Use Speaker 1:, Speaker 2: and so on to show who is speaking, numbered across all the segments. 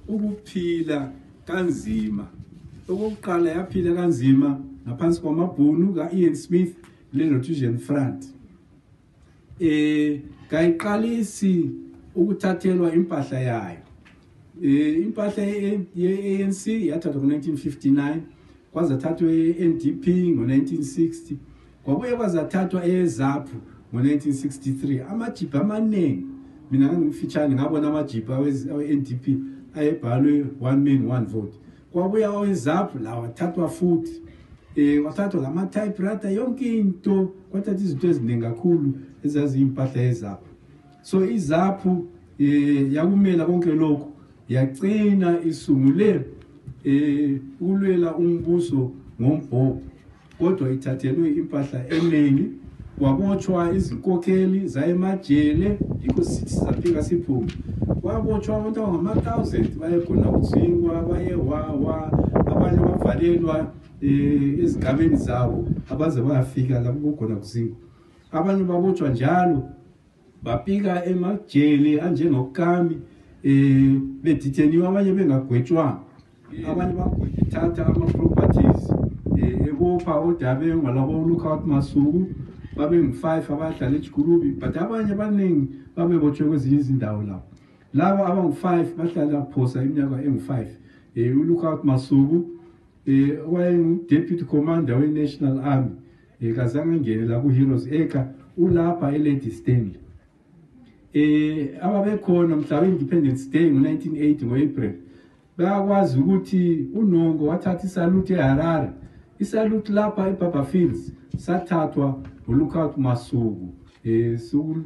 Speaker 1: ukuphila kanzima. Okokuqala yaphila kanzima ngaphansi kwamabhunu ka-Ian Smith le-Norwegian Front. Kayiqalisi ukuthathelwa impahla yayo. Impahla ye-ANC yathathwa ngo-1959, kwazathathwa ye-NDP ngo-1960, kwabuye kwazathathwa eZAPU ngo-1963. Amajipa amaningi, mina ngifitshane ngabona amajipa awe-NDP ayebhalwe 1 man 1 vote. Kwabuye aweZAPU lawa wathathwa futhi. Wathathwa lama-typewriter, yonke into, kwathatha izinto eziningi kakhulu ezaziyimpahla yeZAPU. So iZAPU yakumela konke lokhu, yagcina isungule ukulwela umbuso ngombhobho, kodwa ithathelwe impahla eningi, kwabotshwa izinkokheli zayemajele, yikho sithi safika siphume. Kwabotshwa abantu abangama-1000 bayekhona kuZingwa, bayewawa, abanye bavalelwa ezigabeni zabo abaze bayafika lapho kukhona kuZingwa. Abanye babotshwa njalo bapika emajele anjengokami, beditheniwe, abanye bengagwetshwanga, abanye bagwethatha ama-properties, ebopha oDabe ngalabo Lookout Masuku babe ngu-5 abadlala eJigurubi, but abanye abaningi babebotshwe kwezinye izindawo lapho. Laba abangu-5 bahlala phosa iminyaka engu-5. uLookout Masuku wayengu-Deputy Commander we-National Army, kazange ngene la ku-Heroes Acre, ulapha eLady Stanley. Ababekhona mhla we-Independence Day ngo-1980 ngo-April, bayakwazi ukuthi uNongo wathatha isalute eHarare. Isalute lapha eBaba Fields sathathwa uLookout Masuku,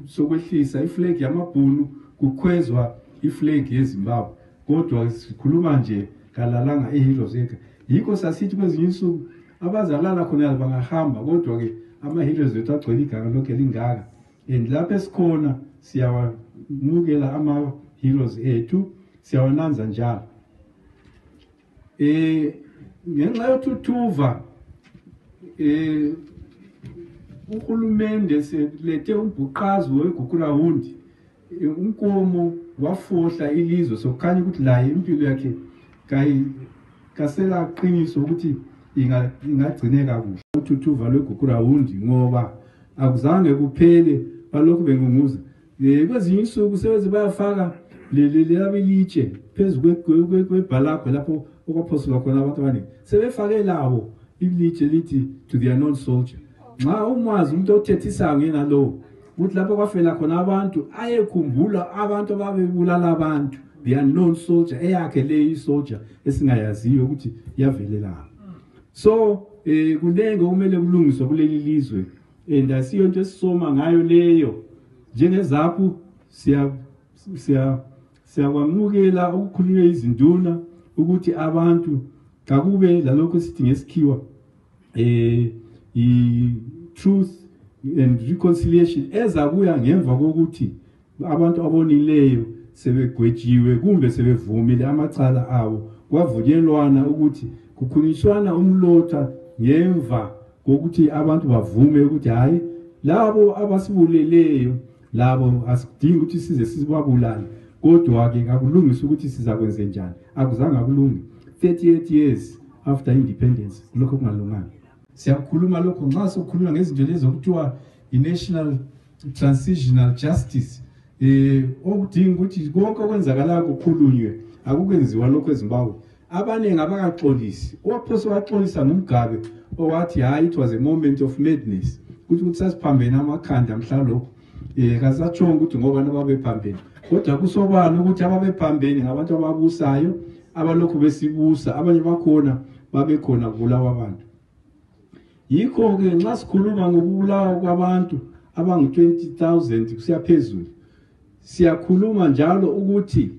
Speaker 1: sokwehlisa iflag yamabhunu kukhwezwa iflag yeZimbabwe. Kodwa sikhuluma nje kalalanga eHeroes Acre. Yikho sasithi kwezinye insuku abazalala khona bangahamba, kodwa ke ama-heroes wethu agcwele iganga lonke lingaka. And lapho esikhona siyawamukela ama-heroes ethu, siyawananza njalo. Ngenxa yothuthuva, uhulumende selethe umbhuqazi weGukurahundi, uNkomo wafohla ilizwe, sokukhanya ukuthi la impilo yakhe kasela qiniso ukuthi ingagcineka kuhle. Uthuthuva lweGukurahundi ngoba akuzange kuphele balokhu bengunguza. Kwezinye insuku sebeze bayafaka lelabelitshe phezu kwebhalagwe lapho okwaphoselwa khona abantu abaningi. Sebefake labo ilitshe lithi to the unknown soldier. Nxa umwazi umuntu othethisayo ngenalowo ukuthi lapho kwafela khona abantu, ayekhumbula abantu ababebulala abantu, the unknown soldier, eyakhe le soldier esingayaziyo ukuthi yavelela. So kunenge kumele kulungiswe kuleli lizwe, and asiyo into esisoma ngayo leyo. NjengeZAPU siyakwamukela ukukhulunywa izinduna ukuthi abantu kakube lalokho sithi ngesikhiwa i-truth and reconciliation ezakuya ngemva kokuthi abantu abonileyo sebegwetshiwe kumbe sebevumile amacala abo, kwavunyelwana ukuthi kukhulunyiswana umlotha ngemva kokuthi abantu bavume ukuthi hayi labo abasibuleleyo labo asidingi ukuthi size sibabulale, kodwa ke akulungisi ukuthi sizakwenze njani. Akuzange kulunge 38 years after independence, lokho kungalunganga. Siyakhuluma lokho nxa sokhuluma ngezinto lezi okuthiwa i-national transitional justice, okudinga ukuthi konke okwenzakalayo kukhulunywe, akukwenziwa lokho eZimbabwe. Abaningi abakaxolisi, owaphose waxolisa ngumgabe owathi hayi it was a moment of madness, ukuthi sasiphambene amakhanda mhla lokho, kasatshonga ukuthi ngoba nababephambene, kodwa kusobala ukuthi ababephambene ngabantu ababusayo abalokhu besibusa, abanye bakhona babekhona kubulawa abantu. Yikho ke nxa sikhuluma ngokubulawa kwabantu abangu-20,000 kusiya phezulu, siyakhuluma njalo ukuthi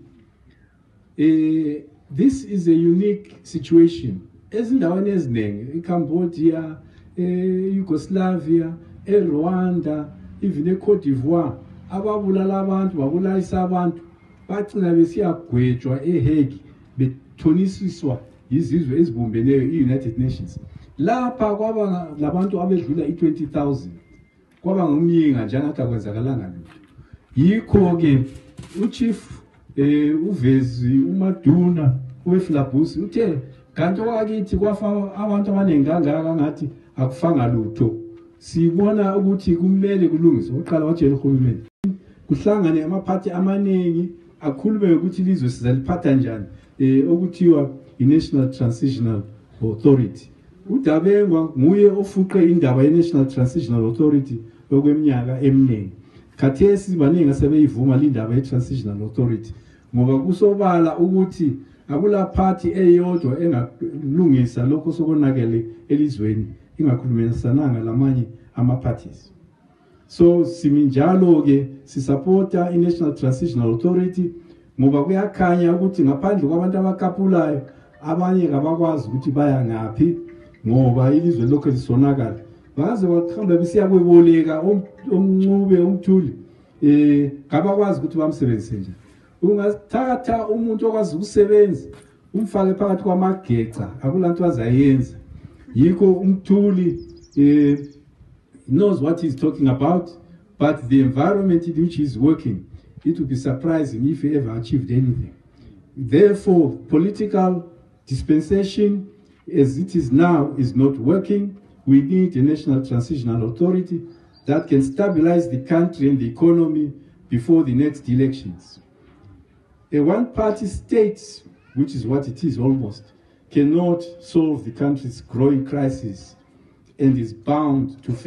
Speaker 1: this is a unique situation. Ezindaweni eziningi, eCambodia, eYugoslavia, eRwanda, even eCote d'Ivoire, ababulala abantu, babulalisa abantu, bagcina besiyagwetshwa eHague, bethonisiswa yizizwe ezibumbeneyo, i-United Nations. Lapha kwaba labantu abedlula i-20,000, kwaba ngumyinga njengathi akwenzakalanga lutho. Yikho ke uChief uvezi uMaduna uWeflabusi uthe kanti wakithi kwafa abantu abaningi kangaka ngathi akufanga lutho. Sibona ukuthi kumele kulungiswe uqala watshela uhulumeni kuhlangane amaphathi amaningi akhulume ukuthi ilizwe sizaliphatha njani okuthiwa i-National Transitional Authority. uDabengwa nguye ofuqe indaba ye-National Transitional Authority okweminyaka eminingi. Khathesi baningi asebeyivuma indaba ye-Transitional Authority ngoba kusobala ukuthi akula party eyodwa engalungisa lokho sokonakele elizweni ingakhulumisananga lamanye ama-parties. So siminjalo ke sisupporta i-National Transitional Authority ngoba kuyakhanya ukuthi ngaphandle kwabantu abakapulayo abanye abakwazi ukuthi baya ngaphi ngoba ilizwe lokho lisonakala. Baze bakhamba besiya kweboleka omncube umthuli kabakwazi ukuthi bamsebenzise nje. Ungathatha umuntu okwazi ukusebenza umfake phakathi kwamageca akulanto azayenza. Yikho umthuli knows what he's talking about, but the environment in which he's working, it would be surprising if he ever achieved anything. Therefore, political dispensation as it is now is not working. We need a National Transitional Authority that can stabilize the country and the economy before the next elections. A one-party state, which is what it is almost, cannot solve the country's growing crisis and is bound to fail.